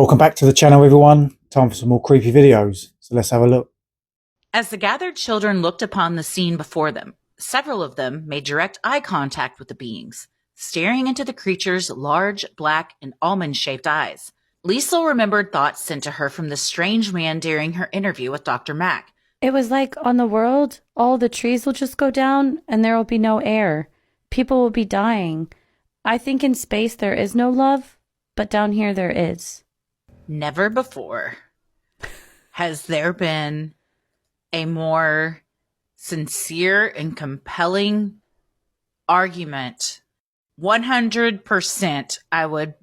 Welcome back to the channel, everyone. Time for some more creepy videos. So let's have a look. As the gathered children looked upon the scene before them, several of them made direct eye contact with the beings, staring into the creature's large, black, and almond-shaped eyes. Liesl remembered thoughts sent to her from the strange man during her interview with Dr. Mack. It was like on the world, all the trees will just go down and there will be no air. People will be dying. I think in space there is no love, but down here there is. Never before has there been a more sincere and compelling argument. 100%, I would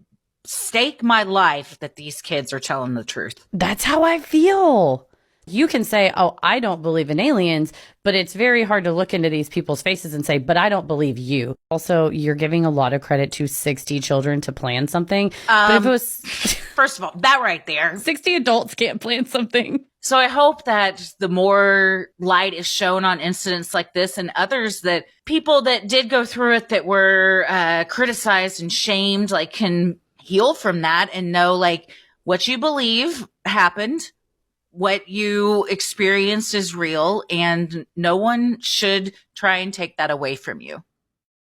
stake my life that these kids are telling the truth. That's how I feel. You can say, oh, I don't believe in aliens, but it's very hard to look into these people's faces and say, but I don't believe you. Also, you're giving a lot of credit to 60 children to plan something. But if it was... First of all, that right there. 60 adults can't plan something. So I hope that the more light is shown on incidents like this and others, that people that did go through it that were criticized and shamed, like, can heal from that and know, like, what you believe happened. What you experienced is real, and no one should try and take that away from you.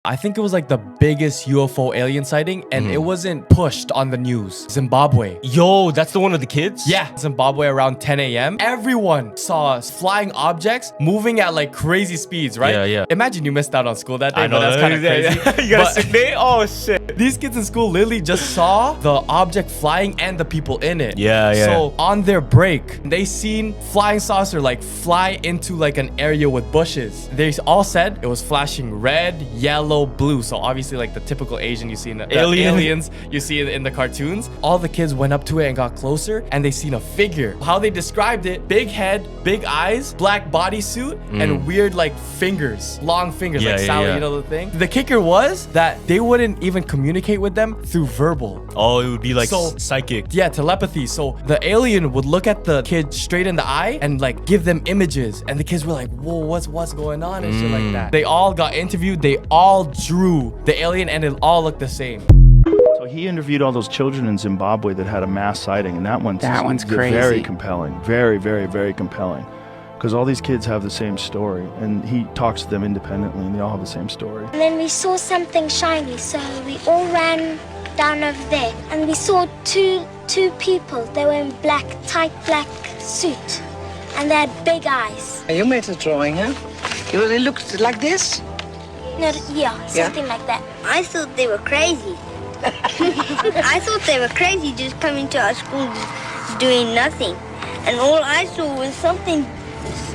I think it was like the biggest UFO alien sighting, and it wasn't pushed on the news. Zimbabwe. Yo, that's the one with the kids? Yeah, Zimbabwe around 10 a.m. Everyone saw flying objects moving at like crazy speeds, right? Yeah. Imagine you missed out on school that day, I know, but that's kind of crazy. You got a sick day? Oh, shit. These kids in school literally just saw the object flying and the people in it. Yeah. So on their break, they seen flying saucer like fly into like an area with bushes. They all said it was flashing red, yellow, blue. So obviously like the typical Asian you see in the aliens you see in the cartoons. All the kids went up to it and got closer, and they seen a figure. How they described it: big head, big eyes, black bodysuit, and weird like fingers, long fingers, like Sally, you know the thing. The kicker was that they wouldn't even communicate with them through verbal. Oh, it would be like psychic. Yeah, telepathy. So the alien would look at the kid straight in the eye and like give them images, and the kids were like, whoa, what's going on and shit like that. They all got interviewed, they all drew the alien, and it all looked the same. So he interviewed all those children in Zimbabwe that had a mass sighting, and that one's crazy. Very compelling. Very, very, very compelling. Because all these kids have the same story, and he talks to them independently, and they all have the same story. And then we saw something shiny, so we all ran down over there, and we saw two people. They were in tight black suit, and they had big eyes. You made a drawing, huh? It looked like this? No, something like that. I thought they were crazy. I thought they were crazy just coming to our school just doing nothing. And all I saw was something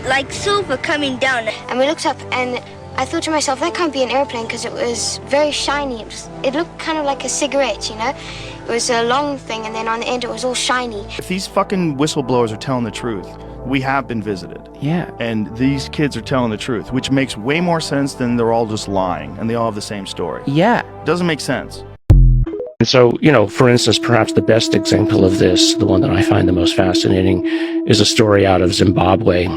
like silver coming down. And we looked up, and I thought to myself, that can't be an airplane because it was very shiny. It looked kind of like a cigarette, you know? It was a long thing, and then on the end it was all shiny. If these fucking whistleblowers are telling the truth, we have been visited. Yeah. And these kids are telling the truth, which makes way more sense than they're all just lying, and they all have the same story. Yeah. Doesn't make sense. And so, for instance, perhaps the best example of this, the one that I find the most fascinating, is a story out of Zimbabwe.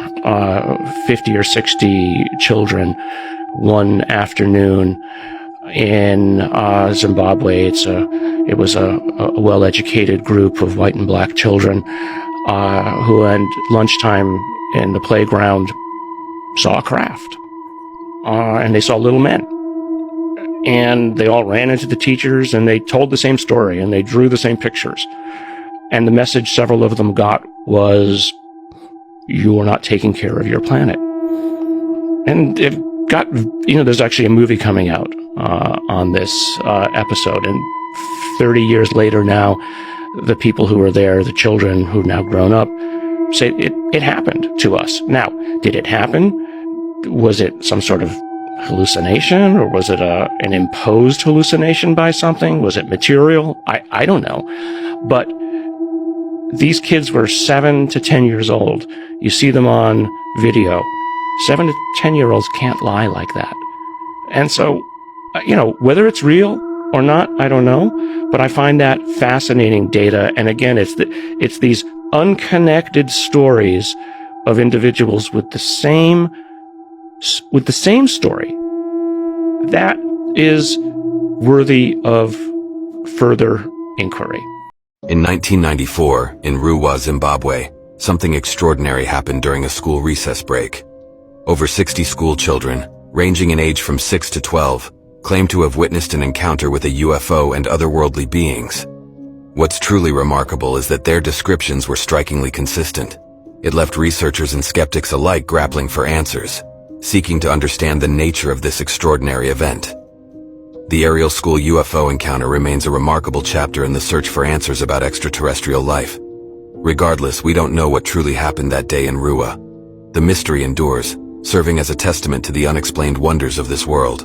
50 or 60 children one afternoon in Zimbabwe. It was a well-educated group of white and black children who at lunchtime in the playground saw a craft. And they saw little men. And they all ran into the teachers, and they told the same story, and they drew the same pictures. And the message several of them got was, you are not taking care of your planet. And it got, there's actually a movie coming out on this episode. And 30 years later now, the people who were there, the children who've now grown up, say it happened to us. Now, did it happen? Was it some sort of hallucination, or was it an imposed hallucination by something? Was it material? I don't know. But these kids were 7 to 10 years old. You see them on video. 7 to 10-year-olds can't lie like that. And so, whether it's real or not, I don't know. But I find that fascinating data. And again, it's these unconnected stories of individuals with the same story that is worthy of further inquiry. In 1994, in Ruwa, Zimbabwe, something extraordinary happened during a school recess break. Over 60 school children, ranging in age from 6 to 12, claimed to have witnessed an encounter with a UFO and otherworldly beings. What's truly remarkable is that their descriptions were strikingly consistent. It left researchers and skeptics alike grappling for answers, seeking to understand the nature of this extraordinary event. The aerial school UFO encounter remains a remarkable chapter in the search for answers about extraterrestrial life. Regardless, we don't know what truly happened that day in Ruwa. The mystery endures, serving as a testament to the unexplained wonders of this world.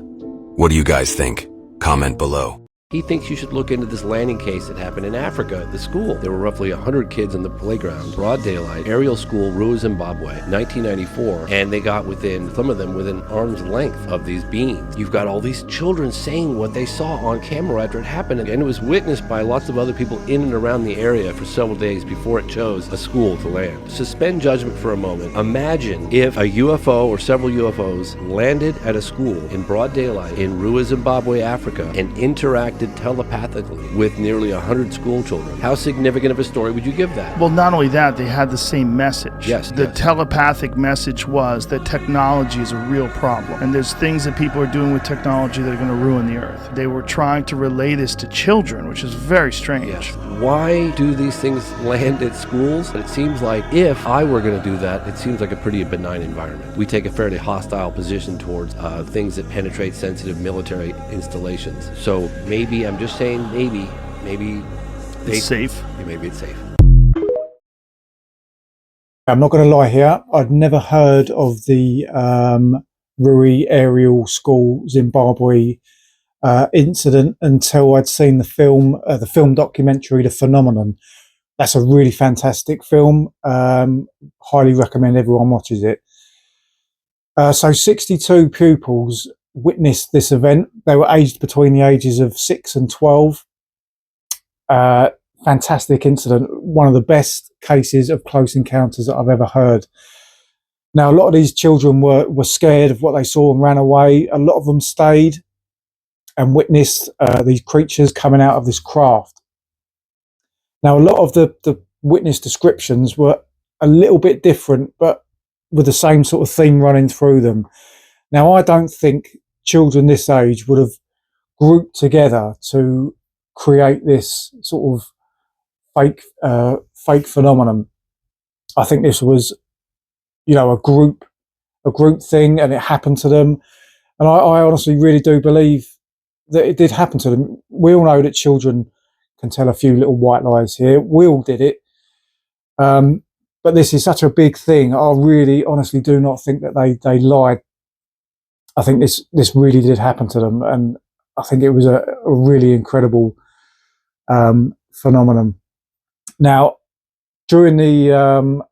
What do you guys think? Comment below. He thinks you should look into this landing case that happened in Africa at the school. There were roughly 100 kids in the playground, broad daylight, aerial school, Ruwa, Zimbabwe, 1994, and they got some of them within arm's length of these beings. You've got all these children saying what they saw on camera after it happened, and it was witnessed by lots of other people in and around the area for several days before it chose a school to land. Suspend judgment for a moment. Imagine if a UFO or several UFOs landed at a school in broad daylight in Ruwa, Zimbabwe, Africa, and interacted telepathically with nearly 100 school children. How significant of a story would you give that? Well, not only that, they had the same message. Yes. The telepathic message was that technology is a real problem, and there's things that people are doing with technology that are going to ruin the earth. They were trying to relay this to children, which is very strange. Yes. Why do these things land at schools? It seems like if I were going to do that, it seems like a pretty benign environment. We take a fairly hostile position towards things that penetrate sensitive military installations. So maybe, I'm just saying, maybe it's safe. Maybe it's safe. I'm not going to lie here. I'd never heard of the Rui Aerial School Zimbabwe incident until I'd seen the film documentary, The Phenomenon. That's a really fantastic film. Highly recommend everyone watches it. So 62 pupils witnessed this event. They were aged between the ages of 6 and 12. Fantastic incident. One of the best cases of close encounters that I've ever heard. Now, a lot of these children were scared of what they saw and ran away. A lot of them stayed and witnessed these creatures coming out of this craft. Now, a lot of the witness descriptions were a little bit different, but with the same sort of theme running through them. Now, I don't think children this age would have grouped together to create this sort of fake phenomenon. I think this was, a group thing, and it happened to them. And I honestly really do believe that it did happen to them. We all know that children can tell a few little white lies here. We all did it. But this is such a big thing. I really honestly do not think that they lied. I think this really did happen to them, and I think it was a really incredible phenomenon. Now, during the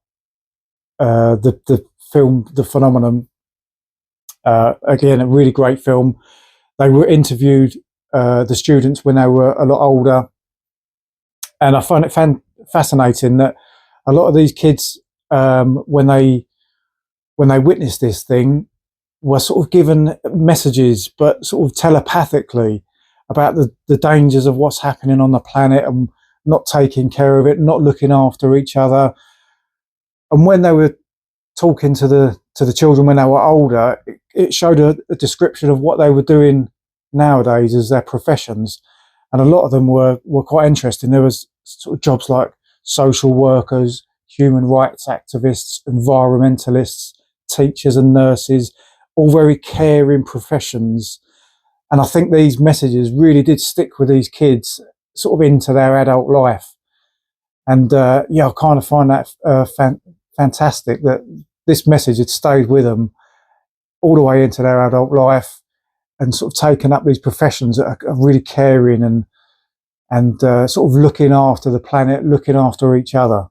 film, The Phenomenon, again, a really great film. They were interviewed, the students, when they were a lot older, and I find it fascinating that a lot of these kids, when they witnessed this thing, were sort of given messages, but sort of telepathically, about the dangers of what's happening on the planet and not taking care of it, not looking after each other. And when they were talking to the children when they were older, it showed a description of what they were doing nowadays as their professions. And a lot of them were quite interesting. There was sort of jobs like social workers, human rights activists, environmentalists, teachers and nurses, all very caring professions. And I think these messages really did stick with these kids sort of into their adult life. And I kind of find that fantastic that this message had stayed with them all the way into their adult life, and sort of taken up these professions that are really caring and sort of looking after the planet, looking after each other.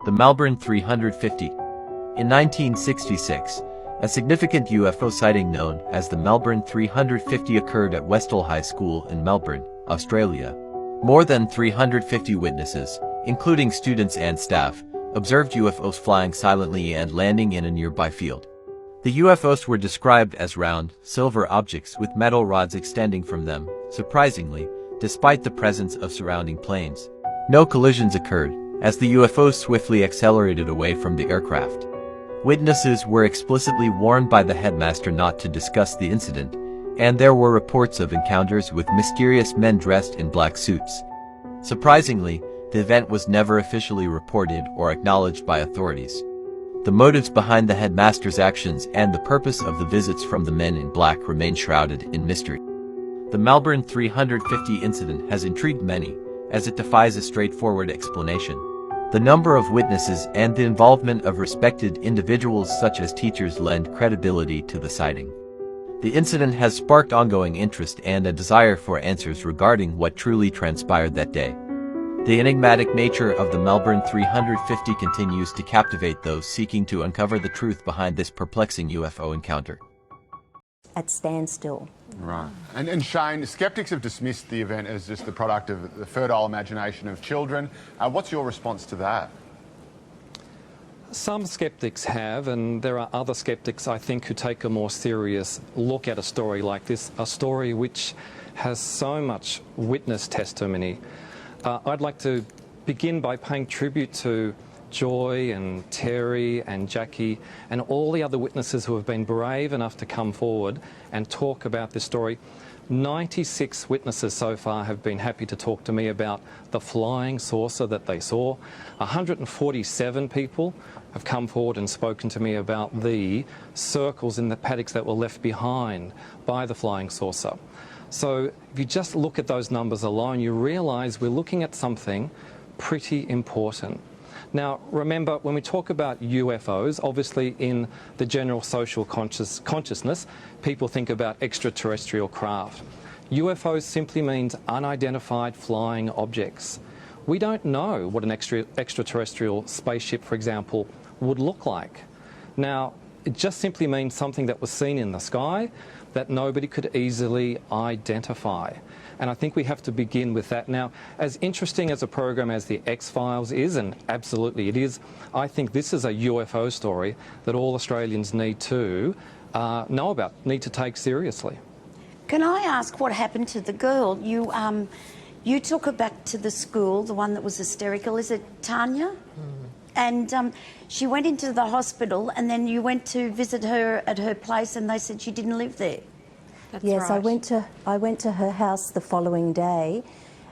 The Melbourne 350. In 1966, a significant UFO sighting known as the Melbourne 350 occurred at Westall High School in Melbourne, Australia. More than 350 witnesses, including students and staff, observed UFOs flying silently and landing in a nearby field. The UFOs were described as round, silver objects with metal rods extending from them, surprisingly, despite the presence of surrounding planes. No collisions occurred, as the UFO swiftly accelerated away from the aircraft. Witnesses were explicitly warned by the headmaster not to discuss the incident, and there were reports of encounters with mysterious men dressed in black suits. Surprisingly, the event was never officially reported or acknowledged by authorities. The motives behind the headmaster's actions and the purpose of the visits from the men in black remain shrouded in mystery. The Melbourne 350 incident has intrigued many, as it defies a straightforward explanation. The number of witnesses and the involvement of respected individuals such as teachers lend credibility to the sighting. The incident has sparked ongoing interest and a desire for answers regarding what truly transpired that day. The enigmatic nature of the Melbourne 350 continues to captivate those seeking to uncover the truth behind this perplexing UFO encounter. At standstill. Right. And Shane, skeptics have dismissed the event as just the product of the fertile imagination of children. What's your response to that? Some skeptics have, and there are other skeptics, I think, who take a more serious look at a story like this, a story which has so much witness testimony. I'd like to begin by paying tribute to Joy and Terry and Jackie and all the other witnesses who have been brave enough to come forward and talk about this story. 96 witnesses so far have been happy to talk to me about the flying saucer that they saw. 147 people have come forward and spoken to me about the circles in the paddocks that were left behind by the flying saucer. So if you just look at those numbers alone, you realise we're looking at something pretty important. Now, remember, when we talk about UFOs, obviously in the general social consciousness, people think about extraterrestrial craft. UFOs simply means unidentified flying objects. We don't know what an extraterrestrial spaceship, for example, would look like. Now, it just simply means something that was seen in the sky that nobody could easily identify. And I think we have to begin with that. Now, as interesting as a program as The X-Files is, and absolutely it is, I think this is a UFO story that all Australians need to know about, need to take seriously. Can I ask what happened to the girl? You took her back to the school, the one that was hysterical. Is it Tanya? And she went into the hospital, and then you went to visit her at her place, and they said she didn't live there. Yes, right. I went to her house the following day,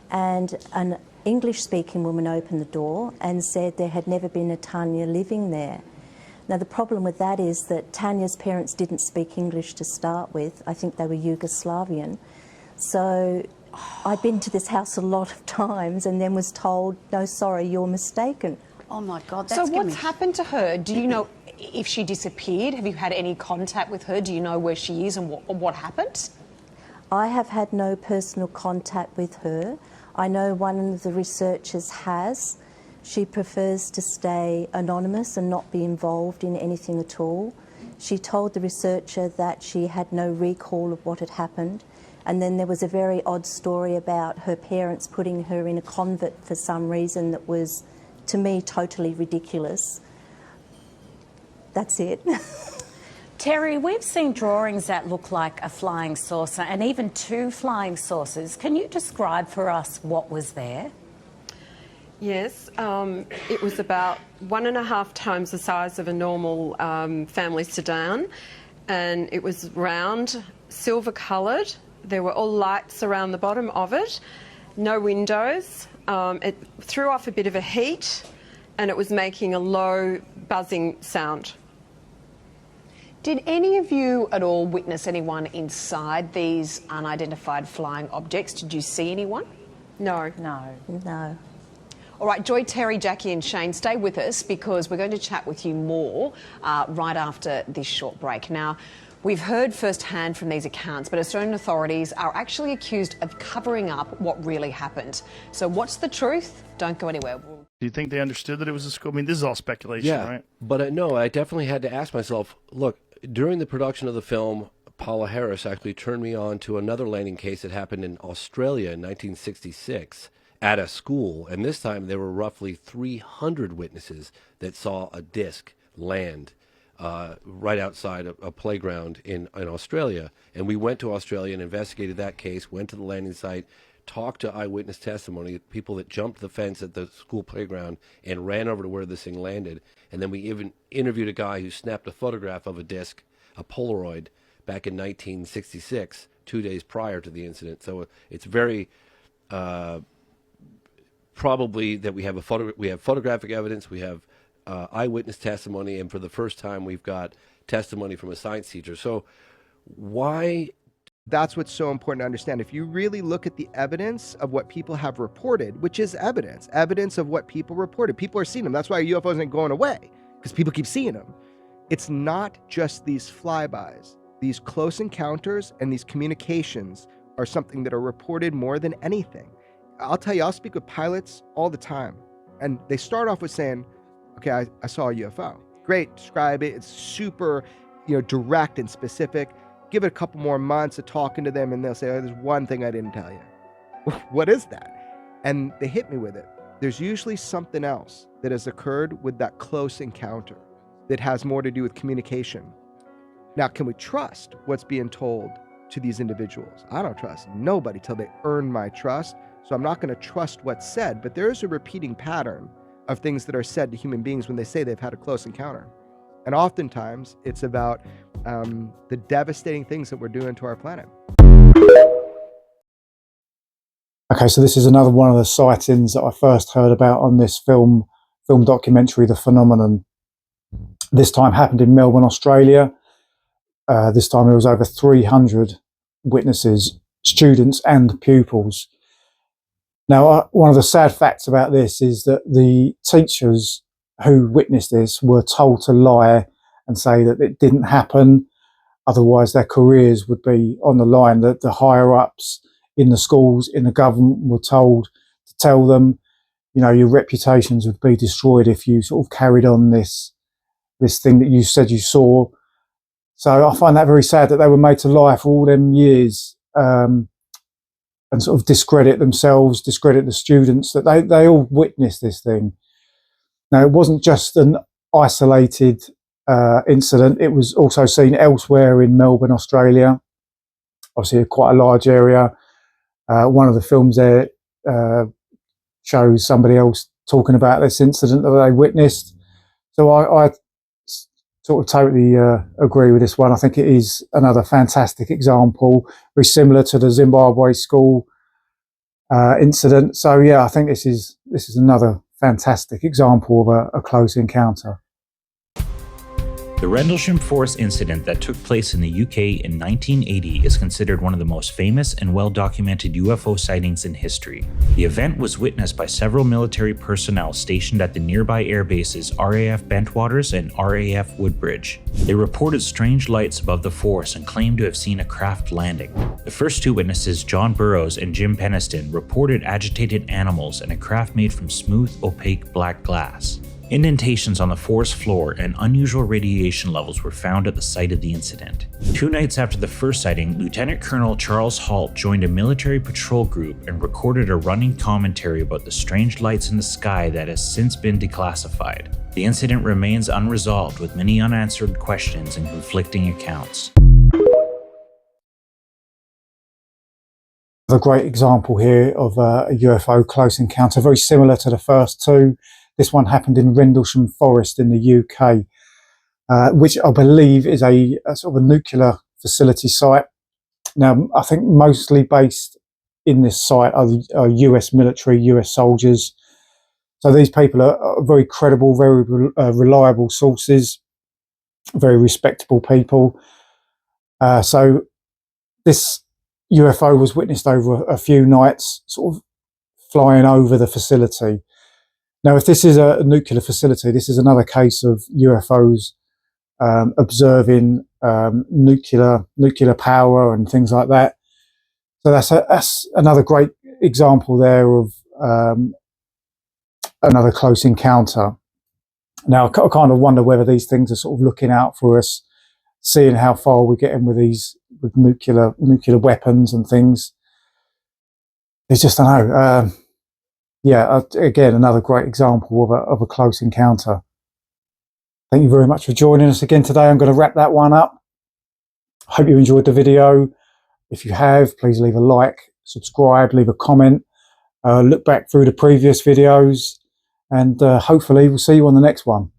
and an English-speaking woman opened the door and said there had never been a Tanya living there. Now the problem with that is that Tanya's parents didn't speak English to start with. I think they were Yugoslavian. So I'd been to this house a lot of times and then was told, no, sorry, you're mistaken. Oh my God, So what's happened to her? Do you know if she disappeared? Have you had any contact with her? Do you know where she is and what happened? I have had no personal contact with her. I know one of the researchers has. She prefers to stay anonymous and not be involved in anything at all. She told the researcher that she had no recall of what had happened. And then there was a very odd story about her parents putting her in a convent for some reason that was, to me, totally ridiculous. That's it. Terry, we've seen drawings that look like a flying saucer and even two flying saucers. Can you describe for us what was there? Yes, it was about 1.5 times the size of a normal family sedan, and it was round, silver coloured. There were all lights around the bottom of it, no windows. It threw off a bit of a heat, and it was making a low buzzing sound. Did any of you at all witness anyone inside these unidentified flying objects? Did you see anyone? No. No. All right, Joy, Terry, Jackie and Shane, stay with us because we're going to chat with you more right after this short break. Now, we've heard firsthand from these accounts, but Australian authorities are actually accused of covering up what really happened. So what's the truth? Don't go anywhere. Do you think they understood that it was a school? I mean, this is all speculation, Yeah, right? but no, I definitely had to ask myself, look, during the production of the film, Paula Harris actually turned me on to another landing case that happened in Australia in 1966 at a school, and this time there were roughly 300 witnesses that saw a disc land right outside a playground in Australia. And we went to Australia and investigated that case, went to the landing site, talked to eyewitness testimony, people that jumped the fence at the school playground and ran over to where this thing landed. And then we even interviewed a guy who snapped a photograph of a disc, a Polaroid, back in 1966, 2 days prior to the incident. So it's very probably that we have photographic evidence, we have eyewitness testimony, and for the first time we've got testimony from a science teacher. So why? That's what's so important to understand. If you really look at the evidence of what people have reported, which is evidence of what people reported, people are seeing them. That's why UFOs ain't going away, because people keep seeing them. It's not just these flybys. These close encounters and these communications are something that are reported more than anything. I'll tell you, I'll speak with pilots all the time, and they start off with saying, okay, I saw a UFO. Great, describe it. It's super, direct and specific. Give it a couple more months of talking to them, and they'll say, oh, there's one thing I didn't tell you. What is that? And they hit me with it. There's usually something else that has occurred with that close encounter that has more to do with communication. Now, can we trust what's being told to these individuals? I don't trust nobody till they earn my trust, so I'm not going to trust what's said, but there is a repeating pattern of things that are said to human beings when they say they've had a close encounter. And oftentimes, it's about the devastating things that we're doing to our planet. Okay, so this is another one of the sightings that I first heard about on this film documentary, The Phenomenon. This time happened in Melbourne, Australia. This time there was over 300 witnesses, students and pupils. Now, one of the sad facts about this is that the teachers who witnessed this were told to lie and say that it didn't happen, otherwise their careers would be on the line. That the higher ups in the schools, in the government, were told to tell them, your reputations would be destroyed if you sort of carried on this thing that you said you saw. So I find that very sad that they were made to lie for all them years, and sort of discredit themselves, discredit the students, that they all witnessed this thing. Now, it wasn't just an isolated incident. It was also seen elsewhere in Melbourne, Australia. Obviously, quite a large area. One of the films there shows somebody else talking about this incident that they witnessed. So I sort of totally agree with this one. I think it is another fantastic example, very similar to the Zimbabwe school incident. So yeah, I think this is another fantastic example of a close encounter. The Rendlesham Forest incident that took place in the UK in 1980 is considered one of the most famous and well-documented UFO sightings in history. The event was witnessed by several military personnel stationed at the nearby air bases RAF Bentwaters and RAF Woodbridge. They reported strange lights above the forest and claimed to have seen a craft landing. The first two witnesses, John Burroughs and Jim Peniston, reported agitated animals and a craft made from smooth, opaque black glass. Indentations on the forest floor and unusual radiation levels were found at the site of the incident. 2 nights after the first sighting, Lieutenant Colonel Charles Halt joined a military patrol group and recorded a running commentary about the strange lights in the sky that has since been declassified. The incident remains unresolved, with many unanswered questions and conflicting accounts. A great example here of a UFO close encounter, very similar to the first two. This one happened in Rendlesham Forest in the UK, which I believe is a sort of a nuclear facility site. Now, I think mostly based in this site are US military, US soldiers. So these people are very credible, very reliable sources, very respectable people. So this UFO was witnessed over a few nights, sort of flying over the facility. Now, if this is a nuclear facility, this is another case of UFOs observing nuclear power and things like that. So that's another great example there of another close encounter. Now, I kind of wonder whether these things are sort of looking out for us, seeing how far we're getting with nuclear weapons and things. It's just, I don't know. Yeah, again, another great example of a close encounter. Thank you very much for joining us again today. I'm going to wrap that one up. Hope you enjoyed the video. If you have, please leave a like, subscribe, leave a comment, look back through the previous videos, and hopefully we'll see you on the next one.